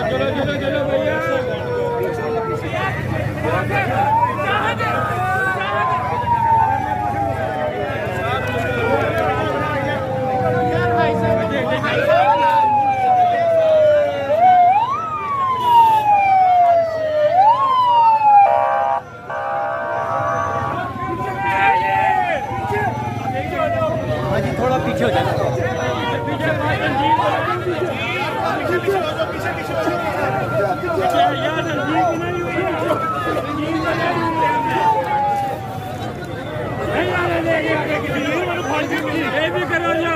चलो चलो चलो भैया। थोड़ा पीछे हो जाना। ये भी करो जो